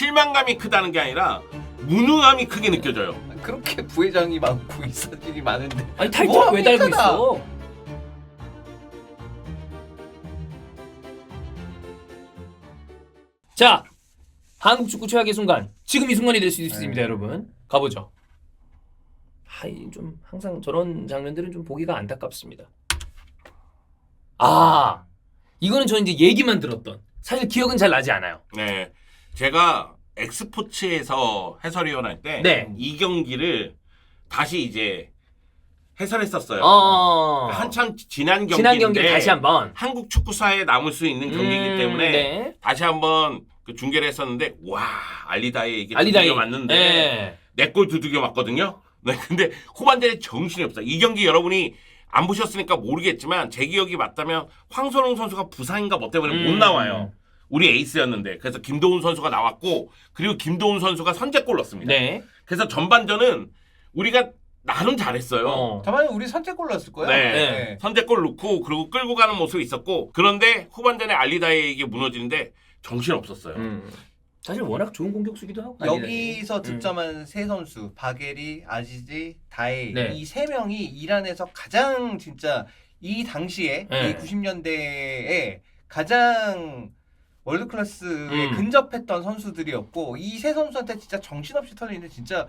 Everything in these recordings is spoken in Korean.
실망감이 크다는 게 아니라 무능함이 크게 느껴져요. 그렇게 부회장이 많고 이사진이 많은데 아니 타이틀을 왜 달고 있어? 자, 한국 축구 최악의 순간. 지금 이 순간이 될 수도 있습니다, 여러분. 가보죠. 하이 좀 항상 저런 장면들은 좀 보기가 안타깝습니다. 아, 이거는 저는 이제 얘기만 들었던. 사실 기억은 잘 나지 않아요. 네, 제가 엑스포츠에서 해설위원 할 때 네. 이 경기를 다시 이제 해설했었어요. 한참 지난 지난 경기를 경기인데 다시 한번. 한국 축구사에 남을 수 있는 경기이기 때문에 네. 다시 한번 그 중계를 했었는데 와 알리다에 이게 알리다이. 두들겨 맞는데 네. 내 골 두들겨 맞거든요. 네, 근데 후반전에 정신이 없어. 이 경기 여러분이 안 보셨으니까 모르겠지만 제 기억이 맞다면 황선홍 선수가 부상인가 뭐 때문에 못 나와요. 우리 에이스였는데 그래서 김도훈 선수가 나왔고 그리고 김도훈 선수가 선제골 넣었습니다. 네. 그래서 전반전은 우리가 나름 잘했어요. 저번에 우리 선제골 넣었을 거야. 네. 선제골 넣고 그리고 끌고 가는 모습이 있었고 그런데 후반전에 알리다에게 무너지는데 정신 없었어요. 사실 워낙 좋은 공격수기도 하고. 여기서 득점한 세 선수 바게리, 아지지, 다이 네. 이 세 명이 이란에서 가장 진짜 이 당시에 네. 이 90년대에 가장 월드 클래스에 음. 근접했던 선수들이었고 이 세 선수한테 진짜 정신없이 털리는데 진짜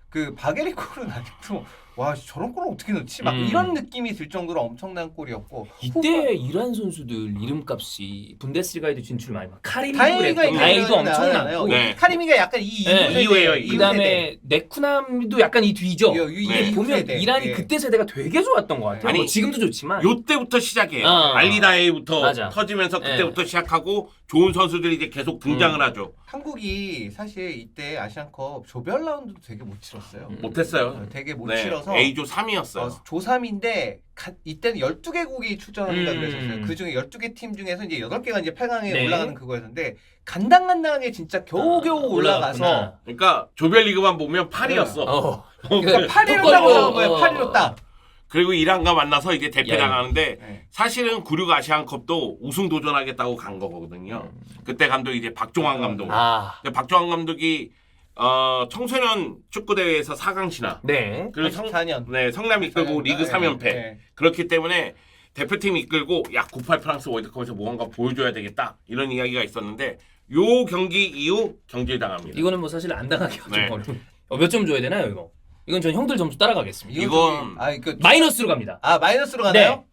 그 바게리 골은 아직도 와 저런 골을 어떻게 넣지? 막 이런 느낌이 들 정도로 엄청난 골이었고 이때 이란 선수들 이름값이 분데스리가에도 진출 많이 막 카리미도 다이가 그랬고 다이도 엄청나고 네. 카리미가 약간 이 네. 이후에요. 그다음에 네쿠남도 약간 이 뒤죠. 네. 보면 이란이 예. 그때 세대가 되게 좋았던 것 같아요. 아니, 뭐 지금도 좋지만 요때부터 시작해요. 어. 알리다에부터 맞아. 터지면서 그때부터 시작하고 좋은 선수들이 이제 계속 등장을 하죠. 한국이 사실 이때 아시안컵 조별 라운드도 되게 못 치렀어요. 못했어요. 되게 못 네. 치러서 A조 3위였어요. 조3인데 이때는 12개국이 출전한다 음. 그랬었어요. 그중에 12개 팀 중에서 이제 8개가 이제 8강에 네. 올라가는 그거였는데 간당간당하게 진짜 겨우겨우 올라가서 올라갔구나. 그러니까 조별리그만 보면 8위였어. 그러니까 8위로 똑바로, 딱 올라간 거예요. 8위로 딱. 그리고 이란과 만나서 이제 대패 야. 당하는데 네. 사실은 96 아시안컵도 우승 도전하겠다고 간 거거든요. 그때 감독이 이제 박종환 감독. 근데 박종환 감독이 청소년 축구 대회에서 4강 진화. 네. 그리고 84년. 성남 이끌고 리그 3연패. 네. 그렇기 때문에 대표팀 이끌고 야 98 프랑스 월드컵에서 무언가 보여줘야 되겠다 이런 이야기가 있었는데 요 경기 이후 경질당합니다. 이거는 뭐 사실 안 당하기 좀 네. 어려운. 몇 점 줘야 되나요, 이거? 이건 전 형들 점수 따라가겠습니다. 이건 마이너스로 갑니다. 마이너스로 가나요? 네.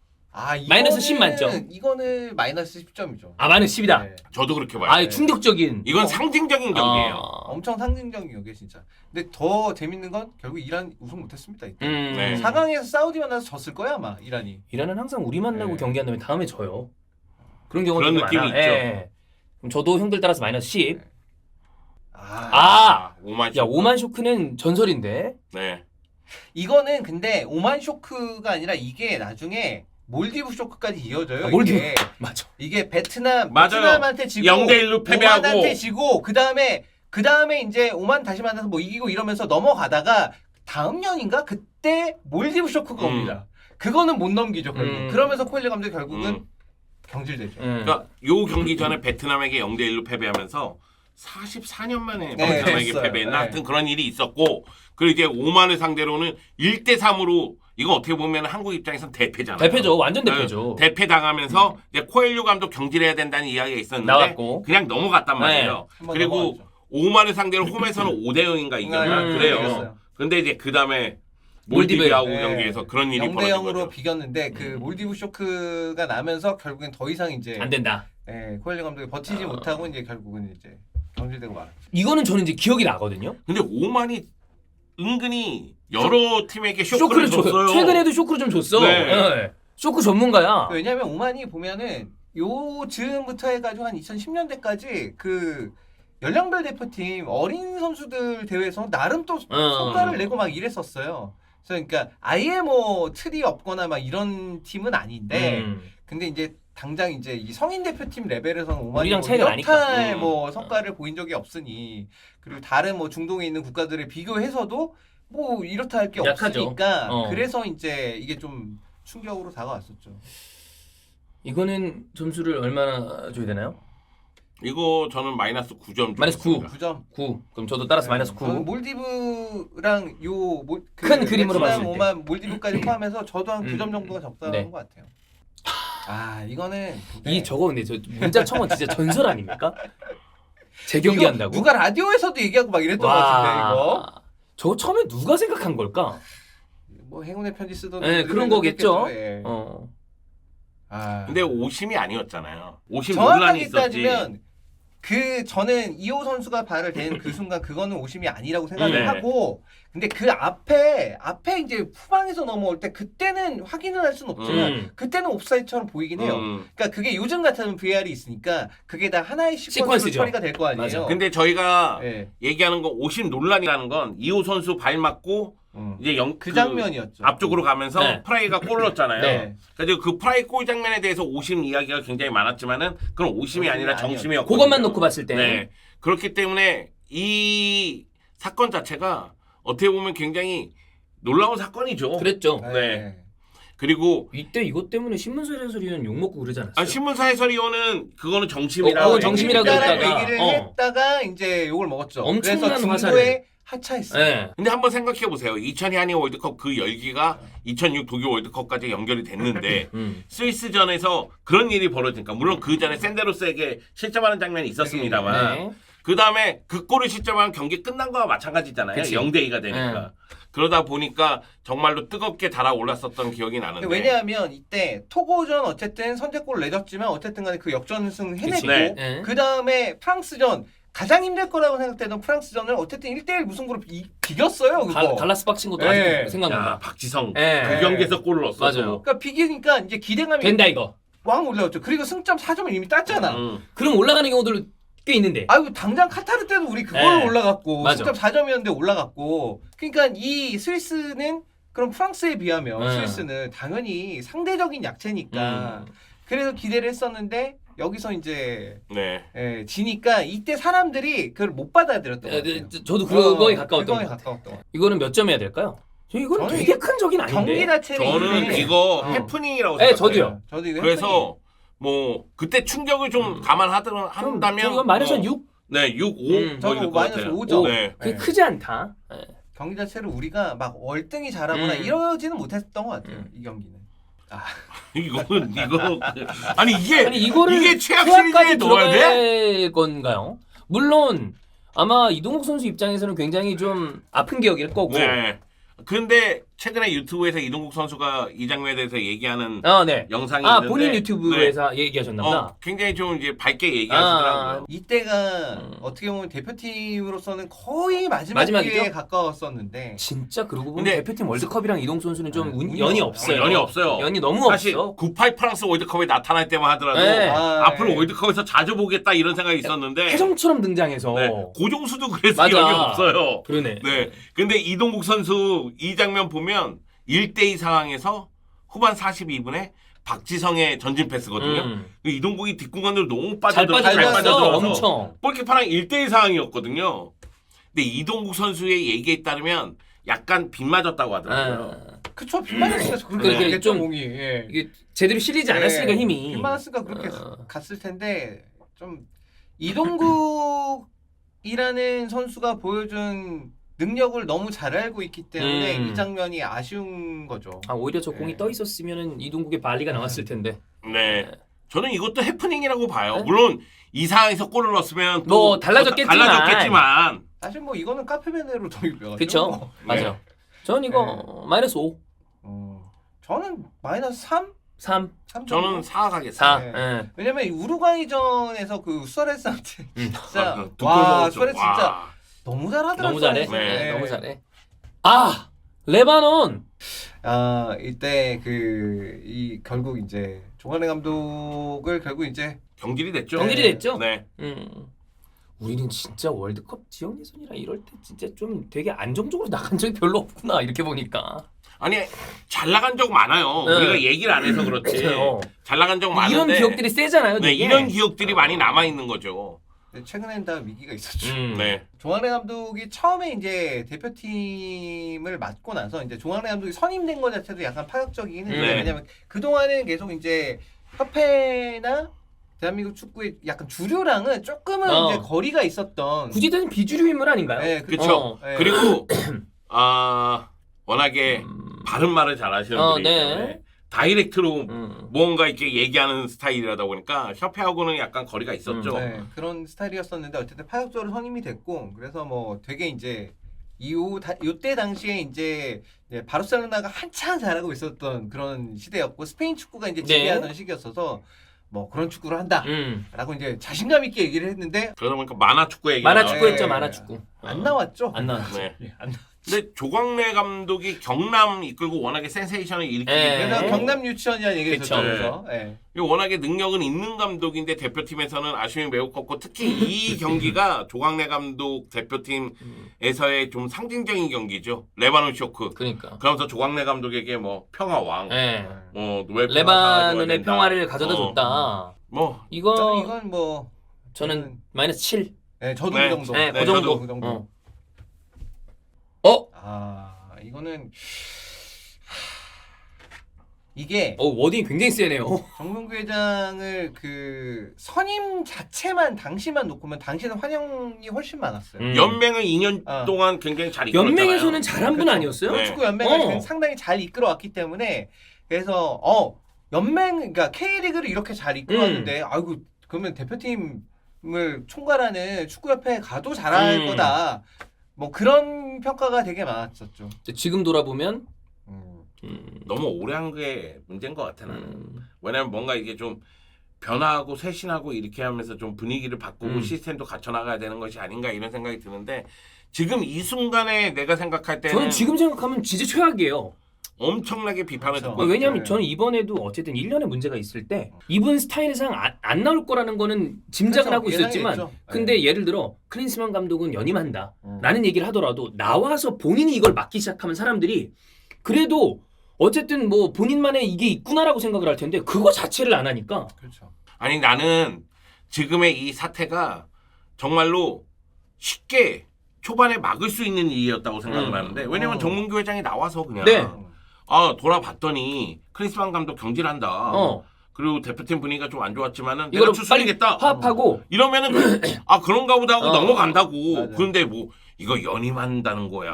이거는, 마이너스 10 만점. 이거는 마이너스 10점이죠. 마이너스 10이다. 네. 저도 그렇게 봐요. 충격적인. 이건 상징적인 경기예요. 엄청 상징적인 경기 진짜. 근데 더 재밌는 건 결국 이란 우승 못했습니다. 이때. 네. 4강에서 사우디 만나서 졌을 거야 아마 이란이. 이란은 항상 우리 만나고 네. 경기한 다음에 다음에 져요. 그런 경우가 그런 되게 느낌이 많아. 있죠. 예. 그럼 저도 형들 따라서 마이너스 10. 오만 야, 오만 쇼크는 전설인데. 네. 이거는 근데 오만 쇼크가 아니라 이게 나중에 몰디브 쇼크까지 이어져요. 몰디브. 이게. 맞아. 이게 베트남한테 맞아요. 지고 0대1로 패배하고 오만한테 지고 그다음에 이제 오만 다시 만나서 뭐 이기고 이러면서 넘어가다가 다음 년인가 그때 몰디브 쇼크가 옵니다. 그거는 못 넘기죠 결국. 그러면서 코엘리 감독이 결국은 경질되죠. 그러니까 요 경기 전에 베트남에게 0대1로 패배하면서 44년 만에 네, 베트남에게 됐어요. 패배했나 네. 하여튼 그런 일이 있었고 그리고 이제 오만을 상대로는 1대3으로 이거 어떻게 보면 한국 입장에서는 대패잖아요. 대패죠. 완전 대패죠. 대패 당하면서 이제 코엘류 감독 경질해야 된다는 이야기가 있었는데 나왔고. 그냥 넘어갔단 말이에요. 한번 그리고 넘어가죠. 오만을 상대로 홈에서는 5대0인가 이겼나 그래요. 이겼어요. 근데 이제 그 다음에 몰디브. 몰디브하고 네. 경기에서 그런 일이 0대 벌어진 0으로 거죠. 비겼는데 그 몰디브 쇼크가 나면서 결국엔 더 이상 이제 안 된다. 코엘리 감독이 버티지 못하고 이제 결국은 이제 경질되고 말았죠. 이거는 저는 이제 기억이 나거든요. 근데 오만이 은근히 여러 팀에게 쇼크를 줬어요. 줬어요. 최근에도 쇼크를 좀 줬어. 네. 네. 쇼크 전문가야. 왜냐면 오만이 보면은 요 즈음부터 해가지고 한 2010년대까지 그 연령별 대표팀 어린 선수들 대회에서 나름 또 성과를 내고 막 이랬었어요. 그래서 그러니까 아예 뭐 틀이 없거나 막 이런 팀은 아닌데 근데 이제 당장 이제 이 성인 대표팀 레벨에서는 오만이 우리랑 뭐 차이가 나니까. 이렇게 뭐 성과를 보인 적이 없으니 그리고 다른 뭐 중동에 있는 국가들을 비교해서도 뭐 이렇다 할 게 약하죠. 없으니까 그래서 이제 이게 좀 충격으로 다가왔었죠. 이거는 점수를 얼마나 줘야 되나요? 이거 저는 마이너스 9점. 마이너스 9. 9점. 9. 그럼 저도 따라서 마이너스 9. 저는 몰디브랑 큰 그림으로 봤을 때. 오만 몰디브까지 포함해서 저도 한 9점 정도가 적당한 네. 것 같아요. 이거는 이 저거 근데 저 문자 청원 진짜 전설 아닙니까? 재경기 이거 한다고? 누가 라디오에서도 얘기하고 막 이랬던 것 같은데 이거. 저거 처음에 누가 생각한 걸까? 뭐 행운의 편지 쓰던 네, 그런 거겠죠. 예. 어. 근데 오심이 아니었잖아요. 오심 논란이 정확하게 있었지. 따지면 저는 이호 선수가 발을 댄 그 순간 그거는 오심이 아니라고 생각을 네. 하고, 근데 그 앞에 이제 후방에서 넘어올 때 그때는 확인을 할 수는 없지만 그때는 옵사이드처럼 보이긴 해요. 그러니까 그게 요즘 같으면 VR이 있으니까 그게 다 하나의 시퀀스로 시퀀스죠. 처리가 될 거 아니에요. 맞아. 근데 저희가 예. 얘기하는 건 오심 논란이라는 건 이호 선수 발 맞고 이제 그 장면이었죠. 앞쪽으로 가면서 네. 프라이가 골을 넣었잖아요. 네. 그래서 그 프라이 골 장면에 대해서 오심 이야기가 굉장히 많았지만은 그건 오심이 아니라 아니었죠. 정심이었고. 그것만 놓고 봤을 때. 네. 그렇기 때문에 이 사건 자체가 어떻게 보면 굉장히 놀라운 사건이죠. 그랬죠. 네. 그리고 이때 이것 때문에 신문사 해설위원 욕 먹고 그러지 않았어요? 신문사 해설위원은 그거는 정심이라고 그건 정심이라고 했다가 했다가, 했다가 이제 욕을 먹었죠. 엄청난 그래서 중도에 화살을. 하차했어요. 네. 근데 한번 생각해 보세요. 2002 한일 월드컵 그 열기가 2006 독일 월드컵까지 연결이 됐는데 스위스전에서 그런 일이 벌어지니까 물론 그 전에 샌데로스에게 실점하는 장면이 있었습니다만 네. 그 다음에 그 골을 실점한 경기 끝난 거와 마찬가지잖아요. 그치. 0대2가 되니까. 그러다 보니까 정말로 뜨겁게 달아올랐었던 기억이 나는데. 왜냐하면 이때 토고전 어쨌든 선제골을 내줬지만 어쨌든 간에 그 역전승 해냈고 그치. 네. 네. 그 다음에 프랑스전 가장 힘들 거라고 생각되던 프랑스전을 어쨌든 1대1 무승부로 이겼어요. 그거. 갈라스 빡친 것도 네. 아직도 야, 생각난다. 박지성 네. 그 경기에서 골을 넣었어. 맞아요. 그러니까 비기니까 이제 기대감이 된다 이거. 왕 올라왔죠. 그리고 승점 4점을 이미 땄잖아. 그럼 올라가는 경우들 꽤 있는데. 아이고 당장 카타르 때도 우리 그걸로 네. 올라갔고 맞아. 승점 4점이었는데 올라갔고, 그러니까 이 스위스는 그럼 프랑스에 비하면 네. 스위스는 당연히 상대적인 약체니까 그래서 기대를 했었는데 여기서 이제 네. 지니까 이때 사람들이 그걸 못 받아들였던 것 같아요. 저도 그거에 가까웠던 그거에 것 같아요. 가까웠던 것 같아요. 이거는 몇 점 해야 될까요? 이건 저는 되게 큰 적인 아닌데. 경기 자체는 저는 이기는데, 이거 해프닝이라고 네, 생각해요. 저도요. 저도 이거 그래서 뭐 그때 충격을 좀 감안한다면 이건 마이너스 뭐, 6? 네, 6, 5 저는 뭐 이럴 것 마이너스 같아요. 5점. 네. 그게 네. 크지 않다. 네. 경기 자체를 우리가 막 월등히 잘하거나 이러지는 못했던 것 같아요. 이 경기는. 이거는 이거 아니 이게 아니 이거를 이게 최악 시리즈에 최악까지 넣어야 돼? 들어갈 건가요? 물론 아마 이동욱 선수 입장에서는 굉장히 좀 아픈 기억일 거고. 네. 근데 최근에 유튜브에서 이동국 선수가 이 장면에 대해서 얘기하는 네. 영상이 있는데 본인 유튜브에서 얘기하셨나 보다. 굉장히 좀 이제 밝게 얘기하시더라고요. 이때가 어떻게 보면 대표팀으로서는 거의 마지막이죠? 마지막에 가까웠었는데 진짜 그러고 보면 근데 대표팀 월드컵이랑 이동 선수는 좀 운이 연이 없어요. 없어요. 연이 없어요. 연이 너무 사실 없어. 98 프랑스 월드컵에 나타날 때만 하더라도 네. 앞으로 네. 월드컵에서 자주 보겠다 이런 생각이 있었는데 해성처럼 등장해서. 네. 고종수도 그래서 맞아. 연이 없어요. 그러네. 네. 근데 이동국 선수 이 장면 보면 1대2 상황에서 후반 42분에 박지성의 전진 패스거든요. 이동국이 뒷공간으로 너무 잘 빠져들어서 빠졌어. 엄청. 골키퍼랑 1대1 상황이었거든요. 근데 이동국 선수의 얘기에 따르면 약간 빗 맞았다고 하더라고요. 그쵸, 빗맞았으니까 그렇게 그렇게 됐겠죠, 좀 공이. 예. 이게 제대로 실리지 않았으니까 힘이. 빗맞았으니까 그렇게 갔을 텐데 좀 이동국이라는 선수가 보여준 능력을 너무 잘 알고 있기 때문에 이 장면이 아쉬운 거죠. 오히려 저 공이 네. 떠 있었으면은 이동국의 발리가 나왔을 텐데. 네. 저는 이것도 해프닝이라고 봐요. 네? 물론 이 상황에서 골을 넣었으면 또 뭐 달라졌겠지만. 사실 뭐 이거는 카페베네로 도입해가지고. 그렇죠. 네. 맞아요. 저는 이거 마이너스 5, 저는 마이너스 3? 3, 3 저는 4 가겠습니다. 4. 네. 예. 왜냐면 우루과이전에서 그 수아레스한테 진짜 두 골 와 먹었죠. 수아레스 진짜 와. 너무 잘하더라고요. 너무 잘해. 네. 너무 잘해. 레바논. 이때 이 결국 이제 종한의 감독을 결국 이제 경질이 됐죠. 경질이 됐죠? 네. 우리는 진짜 월드컵 지역 예선이라 이럴 때 진짜 좀 되게 안정적으로 나간 적이 별로 없구나 이렇게 보니까. 아니 잘 나간 적 많아요. 네. 우리가 얘기를 안 해서 그렇지. 잘 나간 적 많은데. 이런 기억들이 세잖아요. 네, 되게. 이런 기억들이 많이 남아 있는 거죠. 최근엔 다 위기가 있었죠. 네. 종한의 감독이 처음에 이제 대표팀을 맡고 나서 이제 종한의 감독이 선임된 것 자체도 약간 파격적이긴 했는데 네. 왜냐면 그 동안은 계속 이제 협회나 대한민국 축구의 약간 주류랑은 조금은 어. 이제 거리가 있었던. 굳이 따지면 비주류 인물 아닌가요? 네, 그렇죠. 네. 그리고 워낙에 바른 말을 잘하시는 분이기 네. 때문에 다이렉트로 뭔가 이렇게 얘기하는 스타일이라다 보니까 협회하고는 약간 거리가 있었죠. 네, 그런 스타일이었었는데 어쨌든 파격적으로 선임이 됐고 그래서 뭐 되게 이제 요때 당시에 이제 바르셀로나가 한참 잘하고 있었던 그런 시대였고 스페인 축구가 이제 지배하던 시기였어서 뭐 그런 축구를 한다라고 이제 자신감 있게 얘기를 했는데 그러다 보니까 만화 축구 얘기 만화 네. 축구였죠, 만화 축구. 안 나왔죠. 안 나왔죠. 네. 안 나. 근데 조광래 감독이 경남 이끌고 워낙에 센세이션을 일으키기 네. 그래서 때문에 경남 유치원이라는 얘기를 그쵸. 했었죠. 그래서 예. 워낙에 능력은 있는 감독인데 대표팀에서는 아쉬움이 매우 컸고 특히 이 경기가 조광래 감독 대표팀에서의 좀 상징적인 경기죠. 레바논 쇼크. 그러니까. 그러면서 조광래 감독에게 뭐 평화왕, 네. 뭐 노벨 레바논의 평화를 가져다 줬다. 뭐 이거 이건 뭐 저는 마이너스 7. 네, 저도 네. 그 정도. 네, 네, 그 정도. 저도 그 정도. 이거는 이게 워딩이 굉장히 세네요. 정문구 회장을 그 선임 자체만 당시만 놓고면 당시는 환영이 훨씬 많았어요. 연맹을 2년 동안 굉장히 잘 이끌었잖아요. 연맹에서는 잘한 분 그렇죠. 아니었어요? 네. 축구 연맹을 어. 상당히 잘 이끌어왔기 때문에 그래서 연맹 그러니까 K리그를 이렇게 잘 이끌어왔는데 아이고 그러면 대표팀을 총괄하는 축구협회에 가도 잘할 거다. 뭐 그런 평가가 되게 많았었죠. 지금 돌아보면 너무 오래 한 게 문제인 것 같아 나는. 왜냐면 뭔가 이게 좀 변화하고 쇄신하고 이렇게 하면서 좀 분위기를 바꾸고 시스템도 갖춰 나가야 되는 것이 아닌가 이런 생각이 드는데 지금 이 순간에 내가 생각할 때는 저는 지금 생각하면 진짜 최악이에요. 엄청나게 비판을 그렇죠. 듣고 있어요. 왜냐하면 네. 저는 이번에도 어쨌든 1년의 문제가 있을 때 이분 스타일상 안 나올 거라는 거는 짐작은 그렇죠. 하고 있었지만 예상했죠. 근데 네. 예를 들어 클린스만 감독은 연임한다 라는 얘기를 하더라도 나와서 본인이 이걸 맡기 시작하면 사람들이 그래도 어쨌든 뭐 본인만의 이게 있구나라고 생각을 할 텐데 그거 자체를 안 하니까 그렇죠. 아니 나는 지금의 이 사태가 정말로 쉽게 초반에 막을 수 있는 일이었다고 생각을 하는데 왜냐면 정문규 회장이 나와서 그냥 네. 돌아봤더니 크리스만 감독 경질한다. 그리고 대표팀 분위기가 좀 안 좋았지만은 내가 이걸 추스리겠다. 화합하고 이러면은 그런가 보다 하고 넘어간다고. 맞아요. 그런데 뭐 이거 연임한다는 거야.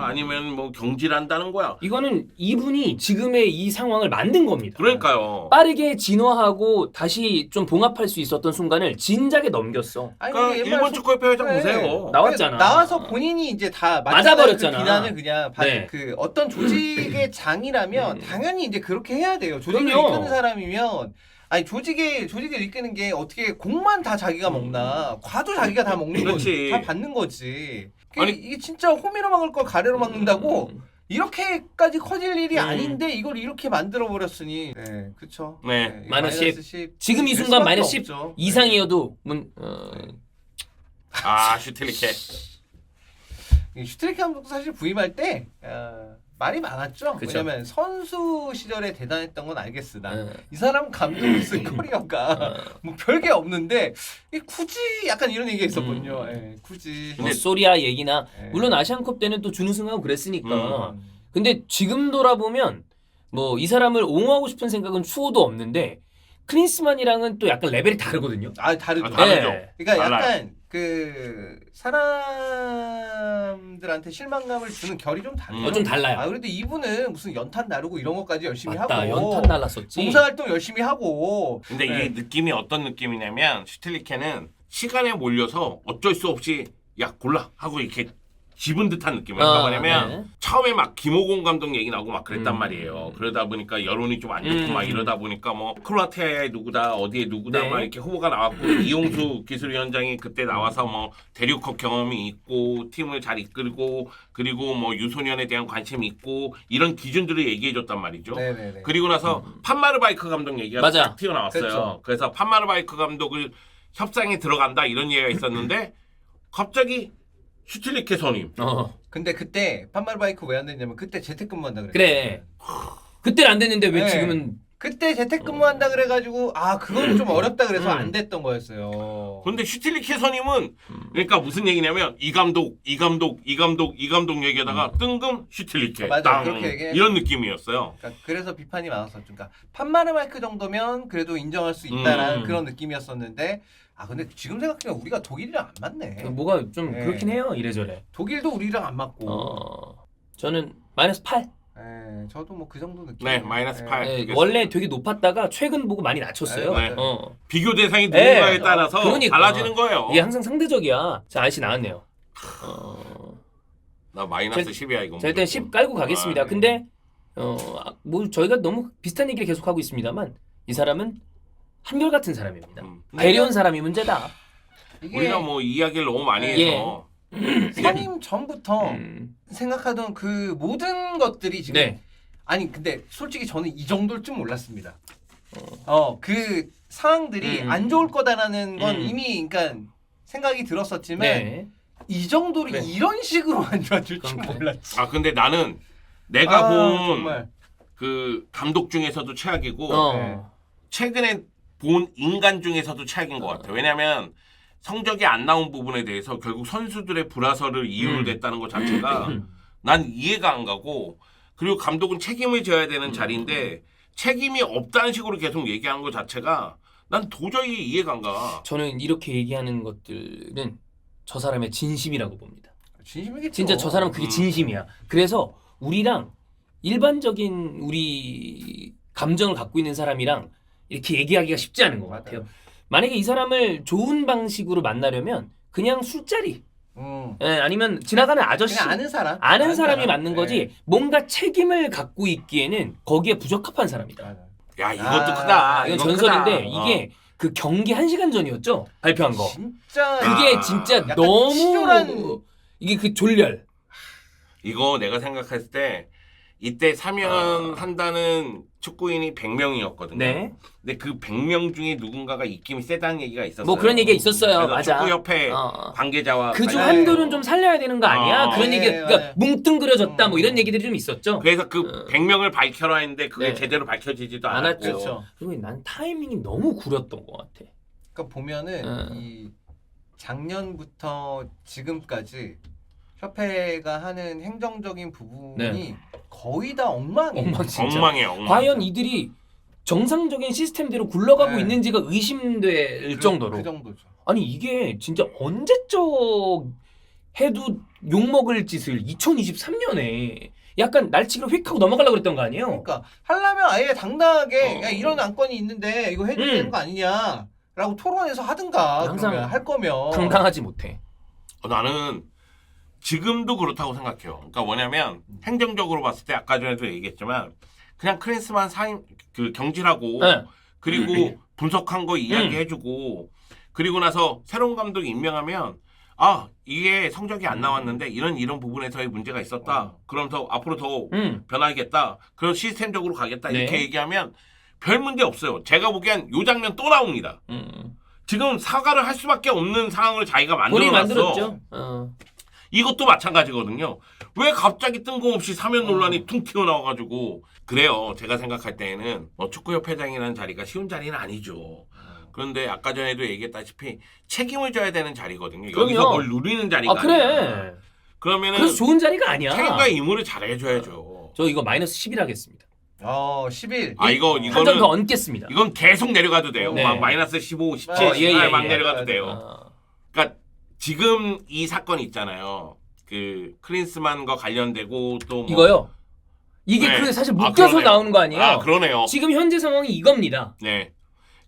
아니면 뭐 경질한다는 거야. 이거는 이분이 지금의 이 상황을 만든 겁니다. 그러니까요. 빠르게 진화하고 다시 좀 봉합할 수 있었던 순간을 진작에 넘겼어. 아니, 그러니까 옛날 일본 축구협회 회장 네. 보세요. 나왔잖아. 나와서 본인이 이제 다 맞아버렸잖아. 그 비난을 그냥 네. 그 어떤 조직의 장이라면 당연히 이제 그렇게 해야 돼요. 조직을 그럼요. 이끄는 사람이면 아니 조직을 이끄는 게 어떻게 공만 다 자기가 먹나? 과도 자기가 다 먹는 그렇지. 거지. 다 받는 거지. 아니, 이게 진짜 호미로 막을 걸 가래로 막는다고 이렇게까지 커질 일이 아닌데 이걸 이렇게 만들어 버렸으니. 네, 그렇죠. 네. 마이너스 10. 지금 이 순간 마이너스 10 이상이어도 슈틸리케. 슈트리케 감독도 사실 부임할 때 말이 많았죠. 그쵸. 왜냐면 선수 시절에 대단했던 건 알겠으나 네. 이 사람 감독이 쓴 커리어가 뭐 별게 없는데 굳이 약간 이런 얘기가 있었거든요. 예, 굳이. 뭐 소리아 얘기나 네. 물론 아시안컵 때는 또 준우승하고 그랬으니까. 음. 근데 지금 돌아보면 뭐 이 사람을 옹호하고 싶은 생각은 추호도 없는데 클린스만이랑은 또 약간 레벨이 다르거든요. 다르죠. 다르죠. 네. 그러니까 달라요. 약간 그 사람들한테 실망감을 주는 결이 좀 달라요. 좀 달라요. 그런데 이분은 무슨 연탄 나르고 이런 것까지 열심히 맞다. 하고 연탄 날랐었지. 봉사활동 열심히 하고. 근데 네. 이게 느낌이 어떤 느낌이냐면 슈틸리케는 시간에 몰려서 어쩔 수 없이 야 골라 하고 이렇게 집은 듯한 느낌이에요. 그러니까 뭐냐면 네. 처음에 막 김호곤 감독 얘기 나오고 막 그랬단 음. 말이에요. 그러다 보니까 여론이 좀 안 좋고 막 이러다 보니까 뭐 크로아티아에 누구다 어디에 누구다 네. 막 이렇게 후보가 나왔고 이용수 기술위원장이 그때 나와서 뭐 대륙컵 경험이 있고 팀을 잘 이끌고 그리고 뭐 유소년에 대한 관심이 있고 이런 기준들을 얘기해줬단 말이죠. 네네네. 그리고 나서 판마르바이크 감독 얘기가 맞아. 딱 튀어나왔어요. 그렇죠. 그래서 판마르바이크 감독을 협상에 들어간다 이런 얘기가 있었는데 갑자기 슈틸리케 선임. 근데 그때 판마르바이크 왜 안 됐냐면 그때 재택근무한다 그랬어요. 그래. 그때는 안 됐는데 왜 네. 지금은 그때 재택근무한다 그래가지고 그건 좀 어렵다 그래서 안 됐던 거였어요. 근데 슈틸리케서님은 그러니까 무슨 얘기냐면 이 감독 얘기하다가 뜬금 슈틸리케 맞아, 땅 그렇게 얘기해. 이런 느낌이었어요. 그러니까 그래서 비판이 많았었죠. 그러니까 판마르마이크 정도면 그래도 인정할 수 있다라는 그런 느낌이었었는데 근데 지금 생각해보면 우리가 독일이랑 안 맞네. 뭐가 좀 네. 그렇긴 해요. 이래저래. 독일도 우리랑 안 맞고. 저는 -8. 네, 저도 뭐 그 정도 느낌. 네, -8. 네, 알겠습니다. 원래 되게 높았다가 최근 보고 많이 낮췄어요. 네. 어. 비교 대상이 누군가에 네. 따라서 그러니까. 달라지는 거예요. 이게 항상 상대적이야. 자, 아저씨 나왔네요. 나 -10이야 이거. 자, 일단 10 깔고 가겠습니다. 네. 근데 뭐 저희가 너무 비슷한 얘기를 계속하고 있습니다만 이 사람은 한결같은 사람입니다. 배려온 사람이 문제다. 이게 우리가 뭐 이야기를 너무 많이 해서 선임 전부터 음. 생각하던 그 모든 것들이 지금 네. 아니 근데 솔직히 저는 이 정도일 줄 몰랐습니다. 그 상황들이 안 좋을 거다라는 건 이미 그러니까 생각이 들었었지만 네. 이 정도로 네. 이런 식으로 안 좋아질 줄 그러니까. 몰랐지. 근데 나는 내가 본 정말. 그 감독 중에서도 최악이고 네. 최근에 본 인간 중에서도 최악인 것 같아요. 왜냐하면 성적이 안 나온 부분에 대해서 결국 선수들의 불화설을 이유로 냈다는 것 자체가 난 이해가 안 가고, 그리고 감독은 책임을 져야 되는 자리인데 책임이 없다는 식으로 계속 얘기하는 것 자체가 난 도저히 이해가 안 가. 저는 이렇게 얘기하는 것들은 저 사람의 진심이라고 봅니다. 진심이겠죠. 진짜 저 사람은 그게 진심이야. 그래서 우리랑 일반적인 우리 감정을 갖고 있는 사람이랑 이렇게 얘기하기가 쉽지 않은 것 같아요. 만약에 이 사람을 좋은 방식으로 만나려면 그냥 술자리, 아니면 지나가는 아저씨, 그냥 아는 사람, 아는 사람이 맞는 네. 거지 뭔가 책임을 갖고 있기에는 거기에 부적합한 사람이다. 맞아. 야 이것도 크다. 이건 이거 전설인데 크다. 이게 그 경기 1시간 전이었죠? 발표한 거. 진짜 그게 진짜 약간 너무 치졸한- 이게 그 졸렬. 이거 내가 생각했을 때 이때 사면한다는 축구인이 100명이었거든요. 네. 근데 그 100명 중에 누군가가 입김이 세다는 얘기가 있었어요. 뭐 그런 얘기가 있었어요. 그래서 맞아. 축구협회 어. 관계자와 그중 맞아요. 한둘은 좀 살려야 되는 거 아니야? 그런 네, 얘기, 그러니까 맞아요. 뭉뚱그려졌다 뭐 이런 얘기들이 좀 있었죠. 그래서 그 100명을 밝혀라 했는데 그게 네. 제대로 밝혀지지도 안 않았고. 왔죠. 그렇죠. 그리고 난 타이밍이 너무 구렸던 것 같아. 그러니까 보면은 이 작년부터 지금까지 협회가 하는 행정적인 부분이 네. 거의 다 엉망이에요. 엉망진짜. 엉망이에요. 엉망. 과연 이들이 정상적인 시스템대로 굴러가고 네. 있는지가 의심될 정도로. 그 정도죠. 아니 이게 진짜 언제적 해도 욕먹을 짓을 2023년에 약간 날치기로 휙 하고 넘어가려고 그랬던 거 아니에요? 그러니까 하려면 아예 당당하게 야, 이런 안건이 있는데 이거 해줘야 되는 음. 거 아니냐라고 토론해서 하든가. 항상 그러면 할 거면 당당하지 못해. 나는 지금도 그렇다고 생각해요. 그러니까 뭐냐면 행정적으로 봤을 때 아까 전에도 얘기했지만 그냥 크리스만 사임 그 경질하고 네. 그리고 분석한 거 이야기해주고 그리고 나서 새로운 감독 임명하면 이게 성적이 안 나왔는데 이런 부분에서의 문제가 있었다. 그럼 더 앞으로 더 변화하겠다. 그럼 시스템적으로 가겠다. 이렇게 네. 얘기하면 별 문제 없어요. 제가 보기엔 요 장면 또 나옵니다. 지금 사과를 할 수밖에 없는 상황을 자기가 본인이 만들어놨어. 만들었죠. 이것도 마찬가지거든요. 왜 갑자기 뜬금없이 사면 논란이 퉁 튀어나와가지고 그래요. 제가 생각할 때에는 축구협회장이라는 자리가 쉬운 자리는 아니죠. 그런데 아까 전에도 얘기했다시피 책임을 져야 되는 자리거든요. 그럼요. 여기서 뭘 누리는 자리가 아니야. 그래. 그러면은 그래서 좋은 자리가 아니야. 책임과 임무를 잘해줘야죠. 저 이거 -11 하겠습니다. 11. 이거는 한 점 더 얹겠습니다. 이건 계속 내려가도 돼요. 네. 막 -15, 17, 예, 18 막 예. 내려가도 돼요. 어. 그러니까 지금 이 사건 있잖아요. 그 크린스만과 관련되고 또 뭐 이거요. 이게 네. 그 사실 묶여서 그러네요. 나오는 거 아니에요? 그러네요. 지금 현재 상황이 이겁니다. 네.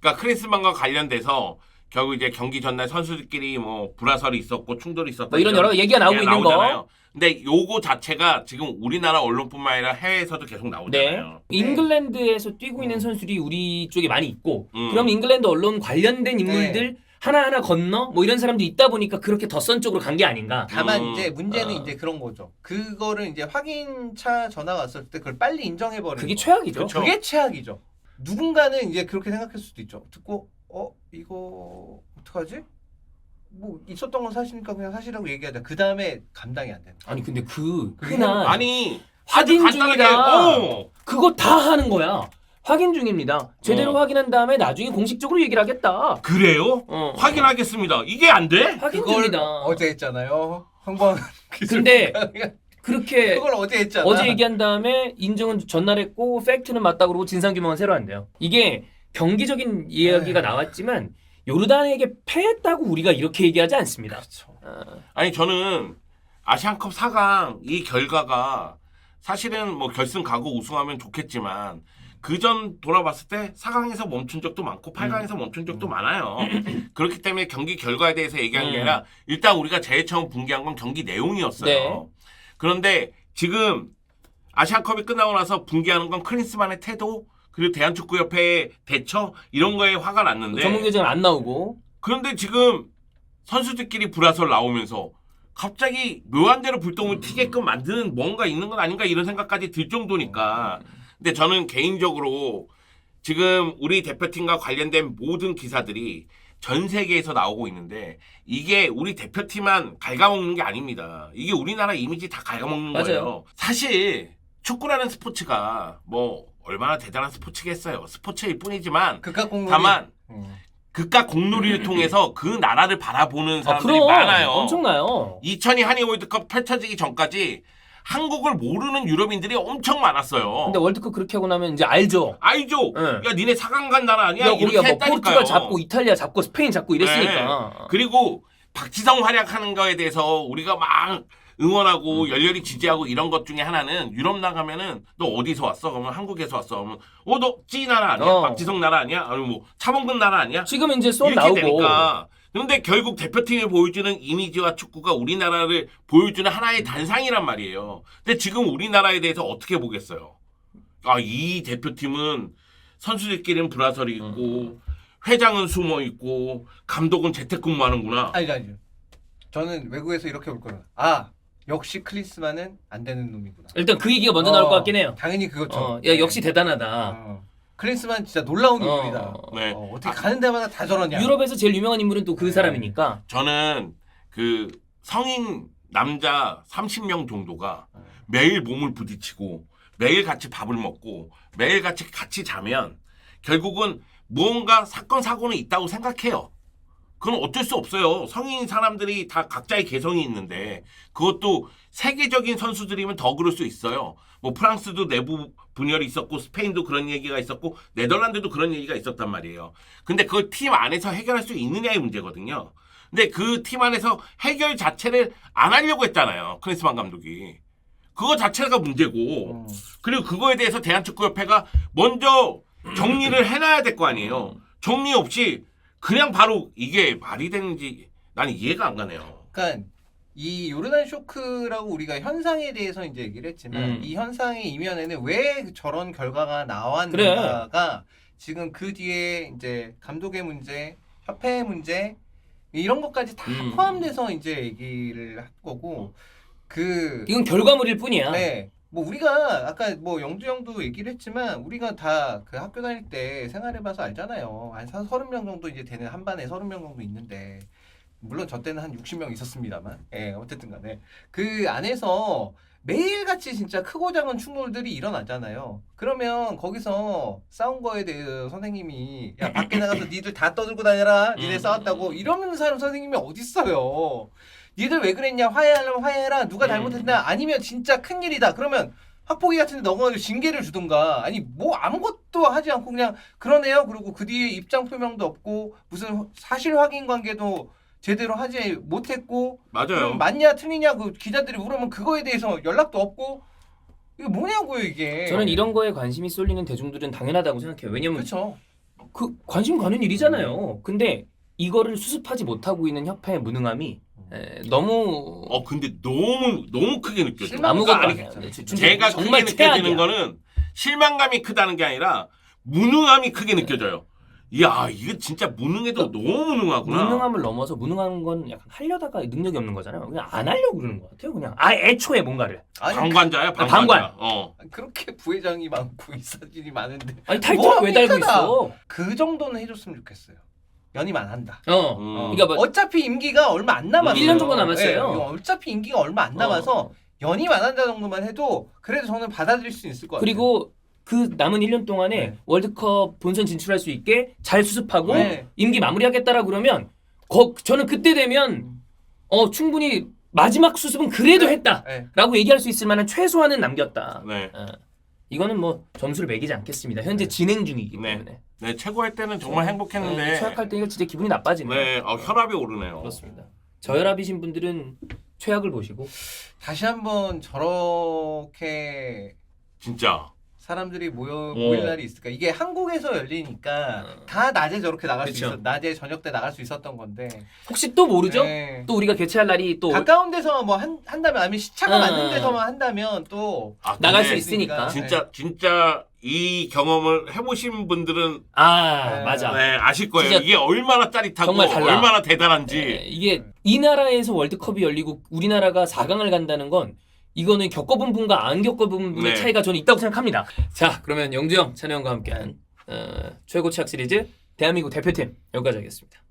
그러니까 크리스만과 관련돼서 결국 이제 경기 전날 선수들끼리 뭐 불화설이 있었고 충돌이 있었다. 뭐 이런 여러 얘기가 나오고 있는 거. 근데 요거 자체가 지금 우리나라 언론뿐만 아니라 해외에서도 계속 네. 나오잖아요. 잉글랜드에서 뛰고 있는 선수들이 우리 쪽에 많이 있고 그럼 음. 잉글랜드 언론 관련된 인물들 하나하나 건너 뭐 이런 사람도 있다 보니까 그렇게 덧선 쪽으로 간 게 아닌가. 다만 이제 문제는 어. 이제 그런 거죠. 그거를 이제 확인차 전화가 왔을 때 그걸 빨리 인정해 버리는 그게 거. 최악이죠. 그쵸. 그게 최악이죠. 누군가는 이제 그렇게 생각할 수도 있죠. 듣고 이거 어떡하지? 뭐 있었던 건 사실이니까 그냥 사실이라고 얘기하자. 그 다음에 감당이 안 되는. 아니 근데 그 그게 흔한 아니 확인 아주 간단하게, 중이다. 그거 다 하는 거야. 확인 중입니다. 제대로 확인한 다음에 나중에 공식적으로 얘기를 하겠다. 그래요? 확인하겠습니다. 이게 안 돼? 확인 그걸 중입니다. 어제 했잖아요. 황방 근데 그렇게 그걸 어제 했잖아. 어제 얘기한 다음에 인증은 전날 했고 팩트는 맞다 그러고 진상규명은 새로 한대요. 이게 경기적인 이야기가 나왔지만 요르단에게 패했다고 우리가 이렇게 얘기하지 않습니다. 그렇죠. 아니 저는 아시안컵 4강 이 결과가 사실은 뭐 결승 가고 우승하면 좋겠지만 그 전 돌아봤을 때 4강에서 멈춘 적도 많고 8강에서 멈춘 적도 많아요. 그렇기 때문에 경기 결과에 대해서 얘기한 게 아니라 일단 우리가 제일 처음 붕괴한 건 경기 내용이었어요. 네. 그런데 지금 아시안컵이 끝나고 나서 붕괴하는 건 클린스만의 태도 그리고 대한축구협회의 대처 이런 거에 화가 났는데 전문 규정은 안 나오고 그런데 지금 선수들끼리 불화설 나오면서 갑자기 묘한 대로 불똥을 튀게끔 만드는 뭔가 있는 건 아닌가 이런 생각까지 들 정도니까. 근데 저는 개인적으로 지금 우리 대표팀과 관련된 모든 기사들이 전 세계에서 나오고 있는데 이게 우리 대표팀만 갉아먹는 게 아닙니다. 이게 우리나라 이미지 다 갉아먹는 맞아요. 거예요. 사실 축구라는 스포츠가 뭐 얼마나 대단한 스포츠겠어요. 스포츠일 뿐이지만 극각 공놀이. 다만 극과 공놀이를 통해서 그 나라를 바라보는 사람들이 그럼 많아요. 엄청나요. 2002 한일 월드컵 펼쳐지기 전까지 한국을 모르는 유럽인들이 엄청 많았어요. 근데 월드컵 그렇게 하고 나면 이제 알죠. 알죠? 응. 야 니네 4강 간 나라 아니야? 야, 이렇게 우리가 뭐 했다니까요. 포르투갈 잡고 이탈리아 잡고 스페인 잡고 이랬으니까. 네. 그리고 박지성 활약하는 거에 대해서 우리가 막 응원하고 열렬히 지지하고 이런 것 중에 하나는 유럽 나가면은 너 어디서 왔어? 그러면 한국에서 왔어. 그러면 너 찌 나라 아니야? 박지성 나라 아니야? 아니면 뭐 차범근 나라 아니야? 지금 이제 쏜 이렇게 나오고. 되니까. 근데 결국 대표팀이 보여주는 이미지와 축구가 우리나라를 보여주는 하나의 단상이란 말이에요. 근데 지금 우리나라에 대해서 어떻게 보겠어요? 아, 이 대표팀은 선수들끼리는 불화설이 있고 회장은 숨어 있고 감독은 재택근무하는구나. 아니. 저는 외국에서 이렇게 볼 거예요. 아, 역시 클린스만은 안 되는 놈이구나. 일단 그 얘기가 먼저 나올 것 같긴 해요. 당연히 그거죠. 야 역시 대단하다. 클린스만 진짜 놀라운 인물이다. 네. 어떻게 가는 데마다 다 저러냐. 유럽에서 제일 유명한 인물은 또 그 사람이니까. 저는 그 성인 남자 30명 정도가 매일 몸을 부딪히고 매일 같이 밥을 먹고 매일 같이 자면 결국은 무언가 사건 사고는 있다고 생각해요. 그건 어쩔 수 없어요. 성인 사람들이 다 각자의 개성이 있는데 그것도 세계적인 선수들이면 더 그럴 수 있어요. 뭐 프랑스도 내부 분열이 있었고 스페인도 그런 얘기가 있었고 네덜란드도 그런 얘기가 있었단 말이에요. 근데 그걸 팀 안에서 해결할 수 있느냐의 문제거든요. 근데 그 팀 안에서 해결 자체를 안 하려고 했잖아요. 클린스만 감독이. 그거 자체가 문제고 그리고 그거에 대해서 대한축구협회가 먼저 정리를 해놔야 될 거 아니에요. 정리 없이 그냥 바로 이게 말이 되는지 나는 이해가 안 가네요. 그러니까 이 요르단 쇼크라고 우리가 현상에 대해서 이제 얘기를 했지만 이 현상의 이면에는 왜 저런 결과가 나왔는가가 지금 그 뒤에 이제 감독의 문제, 협회의 문제 이런 것까지 다 포함돼서 이제 얘기를 할 거고 이건 결과물일 뿐이야. 네. 뭐 우리가 아까 뭐 영주 형도 얘기를 했지만 우리가 다 그 학교 다닐 때 생활해봐서 알잖아요. 한 30명 정도 이제 되는 한 반에 30명 정도 있는데 물론 저 때는 한 60명 있었습니다만 어쨌든 간에 그 안에서 매일같이 진짜 크고 작은 충돌들이 일어나잖아요. 그러면 거기서 싸운 거에 대해서 선생님이 야 밖에 나가서 니들 다 떠들고 다녀라 니네 싸웠다고 이러는 사람 선생님이 어딨어요. 니들 왜 그랬냐 화해하려면 화해해라 누가 잘못했나 아니면 진짜 큰일이다 그러면 학폭위 같은 데 넘어가서 징계를 주든가 아니 뭐 아무것도 하지 않고 그냥 그러네요 그리고 그 뒤에 입장 표명도 없고 무슨 사실 확인 관계도 제대로 하지 못했고 맞아요. 그럼 맞냐 틀리냐 그 기자들이 물으면 그거에 대해서 연락도 없고 이게 뭐냐고요 이게. 저는 이런 거에 관심이 쏠리는 대중들은 당연하다고 생각해요. 왜냐면 그렇죠. 그 관심 가는 일이잖아요. 근데 이거를 수습하지 못하고 있는 협회의 무능함이 너무 근데 너무 크게 느껴져. 실망- 아무것도 아니, 아니야. 제가 정말 크게 느껴지는 최악이야. 거는 실망감이 크다는 게 아니라 무능함이 크게 느껴져요. 이야 이거 진짜 무능해도 너무 무능하구나. 무능함을 넘어서 무능한 건 약간 하려다가 능력이 없는 거잖아요. 그냥 안 하려고 그러는 것 같아요. 그냥 애초에 뭔가를. 아니 방관자야 방관자. 방관. 그렇게 부회장이 많고 이사진이 많은데 아니 타이틀을 왜 달고 있어? 그 정도는 해줬으면 좋겠어요. 연임 안 한다. 그러니까 뭐 어차피 임기가 얼마 안 남았어요. 1년 정도 남았어요. 예, 어차피 임기가 얼마 안 남아서 연임 안 한다 정도만 해도 그래도 저는 받아들일 수 있을 것 같아요. 그리고 그 남은 1년 동안에 네. 월드컵 본선 진출할 수 있게 잘 수습하고 네. 임기 마무리하겠다라 그러면 저는 그때 되면 충분히 마지막 수습은 그래도 했다라고 네. 얘기할 수 있을 만한 최소한은 남겼다. 네. 이거는 뭐 점수를 매기지 않겠습니다. 현재 진행 중이기 네. 때문에. 네, 최고할 때는 정말 행복했는데 최악할 때 이거 진짜 기분이 나빠지네요. 네, 혈압이 오르네요. 그렇습니다. 저혈압이신 분들은 최악을 보시고 다시 한번 저렇게 진짜. 사람들이 모일 날이 있을까? 이게 한국에서 열리니까 다 낮에 저렇게 나갈 수 그쵸. 있었. 낮에 저녁 때 나갈 수 있었던 건데. 혹시 또 모르죠? 네. 또 우리가 개최할 날이 또 가까운 데서 뭐 한다면 아니면 시차가 어. 맞는 데서만 한다면 또 나갈 근데 수 있으니까. 진짜 이 경험을 해보신 분들은 아 네. 맞아. 네, 아실 거예요. 진짜 이게 얼마나 짜릿하고 정말 달라. 얼마나 대단한지. 이게 이 나라에서 월드컵이 열리고 우리나라가 4강을 간다는 건 이거는 겪어본 분과 안 겪어본 분의 네. 차이가 저는 있다고 생각합니다. 자 그러면 영주 형, 찬우 형과 함께한 최고 최악 시리즈 대한민국 대표팀 여기까지 하겠습니다.